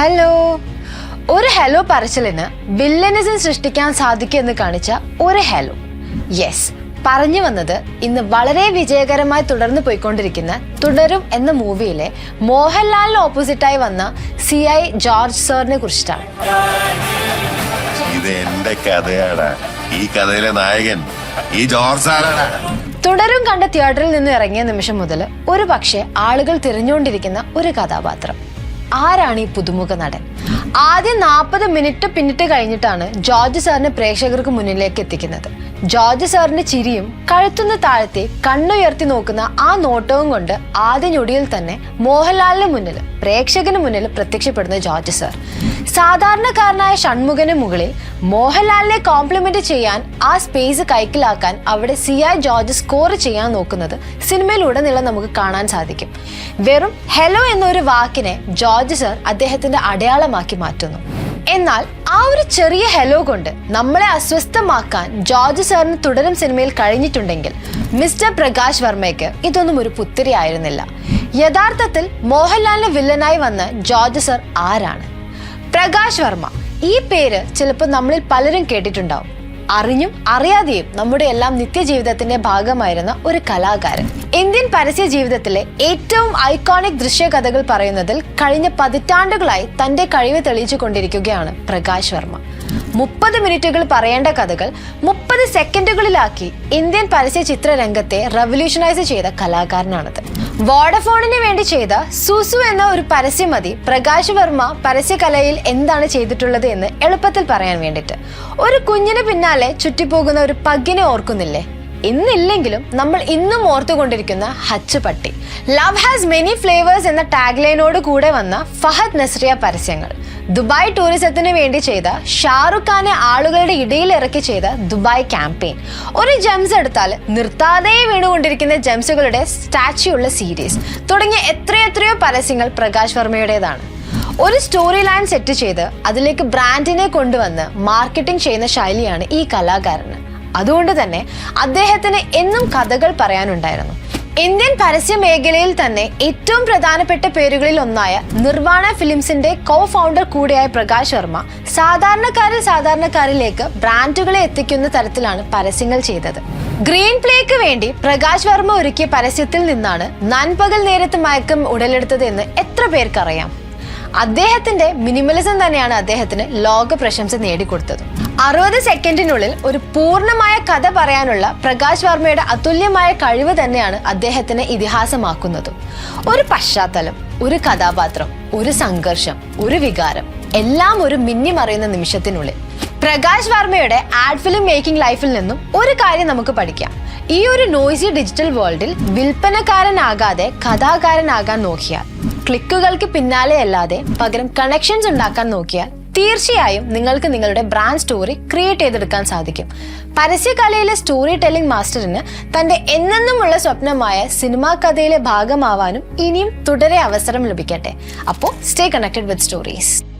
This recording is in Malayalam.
ഹലോ. ഒരു ഹലോ പറച്ചിലിന് വില്ലനിസം സൃഷ്ടിക്കാൻ സാധിക്കുമെന്ന് കാണിച്ച ഒരു ഹലോ. യെസ്, പറഞ്ഞു വന്നത് ഇന്ന് വളരെ വിജയകരമായി തുടർന്നു പോയിക്കൊണ്ടിരിക്കുന്ന തുടരും എന്ന മൂവിയിലെ മോഹൻലാലിന് ഓപ്പോസിറ്റായി വന്ന CI ജോർജ് സാറിനെ കുറിച്ചിട്ടാണ്. ഇത് എന്റെ കഥയാണ്. ഈ കഥയിലെ നായകൻ ഈ ജോർജ് സാറാണ്. തുടരും കണ്ട തിയേറ്ററിൽ നിന്ന് ഇറങ്ങിയ നിമിഷം മുതൽ ഒരു പക്ഷേ ആളുകൾ തിരഞ്ഞുകൊണ്ടിരിക്കുന്ന ഒരു കഥാപാത്രം. ആരാണ് ഈ പുതുമുഖ നടൻ? ആദ്യം 40 മിനിറ്റ് പിന്നിട്ട് കഴിഞ്ഞിട്ടാണ് ജോർജ് സാറിനെ പ്രേക്ഷകർക്ക് മുന്നിലേക്ക് എത്തിക്കുന്നത്. ജോർജ് സാറിന്റെ ചിരിയും കഴുത്തുന്ന താഴത്തെ കണ്ണുയർത്തി നോക്കുന്ന ആ നോട്ടവും കൊണ്ട് ആദ്യ ഞൊടിയിൽ തന്നെ മോഹൻലാലിന് മുന്നിൽ, പ്രേക്ഷകന് മുന്നിൽ പ്രത്യക്ഷപ്പെടുന്ന ജോർജ് സാർ. സാധാരണക്കാരനായ ഷൺമുഖന് മുകളിൽ മോഹൻലാലിനെ കോംപ്ലിമെന്റ് ചെയ്യാൻ, ആ സ്പേസ് കൈക്കലാക്കാൻ അവിടെ CI ജോർജ് സ്കോർ ചെയ്യാൻ നോക്കുന്നത് സിനിമയിലുടനീളം നമുക്ക് കാണാൻ സാധിക്കും. വെറും ഹലോ എന്നൊരു വാക്കിനെ ജോർജ് സാർ അദ്ദേഹത്തിന്റെ അടയാളമാക്കി മാറ്റുന്നു. എന്നാൽ ആ ഒരു ചെറിയ ഹലോ കൊണ്ട് നമ്മളെ അസ്വസ്ഥമാക്കാൻ ജോർജ് സാറിന് തുടരും സിനിമയിൽ കഴിഞ്ഞിട്ടുണ്ടെങ്കിൽ മിസ്റ്റർ പ്രകാശ് വർമ്മയ്ക്ക് ഇതൊന്നും ഒരു പുത്തിരി ആയിരുന്നില്ല. യഥാർത്ഥത്തിൽ മോഹൻലാലിന് വില്ലനായി വന്ന ജോർജ് സാർ ആരാണ്? പ്രകാശ് വർമ്മ. ഈ പേര് ചിലപ്പോൾ നമ്മളിൽ പലരും കേട്ടിട്ടുണ്ടാവും. അറിഞ്ഞും അറിയാതെയും നമ്മുടെ എല്ലാം നിത്യജീവിതത്തിന്റെ ഭാഗമായിരുന്ന ഒരു കലാകാരൻ. ഇന്ത്യൻ പരസ്യ ജീവിതത്തിലെ ഏറ്റവും ഐക്കോണിക് ദൃശ്യകഥകൾ പറയുന്നതിൽ കഴിഞ്ഞ പതിറ്റാണ്ടുകളായി തന്റെ കഴിവ് തെളിയിച്ചു കൊണ്ടിരിക്കുകയാണ് പ്രകാശ് വർമ്മ. 30 മിനിറ്റുകൾ പറയേണ്ട കഥകൾ 30 സെക്കൻഡുകളിലാക്കി ഇന്ത്യൻ പരസ്യ ചിത്രരംഗത്തെ റവല്യൂഷനൈസ് ചെയ്ത കലാകാരനാണത്. വോഡഫോണിന് വേണ്ടി ചെയ്ത സുസു എന്ന ഒരു പരസ്യം മതി പ്രകാശ് വർമ്മ പരസ്യകലയിൽ എന്താണ് ചെയ്തിട്ടുള്ളത് എന്ന് എളുപ്പത്തിൽ പറയാൻ വേണ്ടിട്ട്. ഒരു കുഞ്ഞിന് പിന്നാലെ ചുറ്റിപ്പോകുന്ന ഒരു പഗ്ഗിനെ ഓർക്കുന്നില്ലേ? ഇന്നില്ലെങ്കിലും നമ്മൾ ഇന്നും ഓർത്തുകൊണ്ടിരിക്കുന്ന ഹച്ച് പട്ടി. ലവ് ഹാസ് മെനി ഫ്ലേവേഴ്സ് എന്ന ടാഗ്ലൈനോട് കൂടെ വന്ന ഫഹദ് നസ്രിയ പരസ്യങ്ങൾ, ദുബായ് ടൂറിസത്തിന് വേണ്ടി ചെയ്ത ഷാറുഖ് ഖാനെ ആളുകളുടെ ഇടയിൽ ഇറക്കി ചെയ്ത ദുബായ് ക്യാമ്പയിൻ, ഒരു ജെംസ് എടുത്താൽ നിർത്താതെ വീണുകൊണ്ടിരിക്കുന്ന ജെംസുകളുടെ സ്റ്റാച്യു ഉള്ള സീരീസ് തുടങ്ങിയ എത്രയെത്രയോ പരസ്യങ്ങൾ പ്രകാശ് വർമ്മയുടേതാണ്. ഒരു സ്റ്റോറി ലൈൻ സെറ്റ് ചെയ്ത് അതിലേക്ക് ബ്രാൻഡിനെ കൊണ്ടുവന്ന് മാർക്കറ്റിംഗ് ചെയ്യുന്ന ശൈലിയാണ് ഈ കലാകാരന്. അതുകൊണ്ട് തന്നെ അദ്ദേഹത്തിന് എന്നും കഥകൾ പറയാനുണ്ടായിരുന്നു. ഇന്ത്യൻ പരസ്യ മേഖലയിൽ തന്നെ ഏറ്റവും പ്രധാനപ്പെട്ട പേരുകളിൽ ഒന്നായ നിർവാണ ഫിലിംസിന്റെ കോ-ഫൗണ്ടർ കൂടിയായ പ്രകാശ് വർമ്മ സാധാരണക്കാരിലേക്ക് ബ്രാൻഡുകളെ എത്തിക്കുന്ന തരത്തിലാണ് പരസ്യങ്ങൾ ചെയ്തത്. ഗ്രീൻ പ്ലേക്ക് വേണ്ടി പ്രകാശ് വർമ്മ ഒരുക്കിയ പരസ്യത്തിൽ നിന്നാണ് നൻപകൽ നേരത്ത് മയക്കം ഉടലെടുത്തത് എന്ന് എത്ര പേർക്കറിയാം? അദ്ദേഹത്തിന്റെ മിനിമലിസം തന്നെയാണ് അദ്ദേഹത്തിന് ലോക പ്രശംസ നേടിക്കൊടുത്തത്. 60 സെക്കൻഡിനുള്ളിൽ ഒരു പൂർണ്ണമായ കഥ പറയാനുള്ള പ്രകാശ് വർമ്മയുടെ അതുല്യമായ കഴിവ് തന്നെയാണ് അദ്ദേഹത്തിന് ഇതിഹാസമാക്കുന്നതും. ഒരു പശ്ചാത്തലം, ഒരു കഥാപാത്രം, ഒരു സംഘർഷം, ഒരു വികാരം, എല്ലാം ഒരു മിന്നിമറിയുന്ന നിമിഷത്തിനുള്ളിൽ. പ്രകാശ് വർമ്മയുടെ ആഡ് ഫിലിം മേക്കിംഗ് ലൈഫിൽ നിന്നും ഒരു കാര്യം നമുക്ക് പഠിക്കാം. ഈ ഒരു നോയ്സി ഡിജിറ്റൽ വേൾഡിൽ വിൽപ്പനക്കാരനാകാതെ കഥാകാരനാകാൻ നോക്കിയാൽ, ക്ലിക്കുകൾക്ക് പിന്നാലെ അല്ലാതെ പകരം കണക്ഷൻസ് ഉണ്ടാക്കാൻ നോക്കിയാൽ തീർച്ചയായും നിങ്ങൾക്ക് നിങ്ങളുടെ ബ്രാൻഡ് സ്റ്റോറി ക്രിയേറ്റ് ചെയ്തെടുക്കാൻ സാധിക്കും. പരസ്യകലയിലെ സ്റ്റോറി ടെല്ലിംഗ് മാസ്റ്ററിന് തന്റെ എന്നെന്നുമുള്ള സ്വപ്നമായ സിനിമാ കഥയിലെ ഭാഗമാവാനും ഇനിയും തുടരെ അവസരം ലഭിക്കട്ടെ. അപ്പോൾ സ്റ്റേ കണക്റ്റഡ് വിത്ത് സ്റ്റോറീസ്.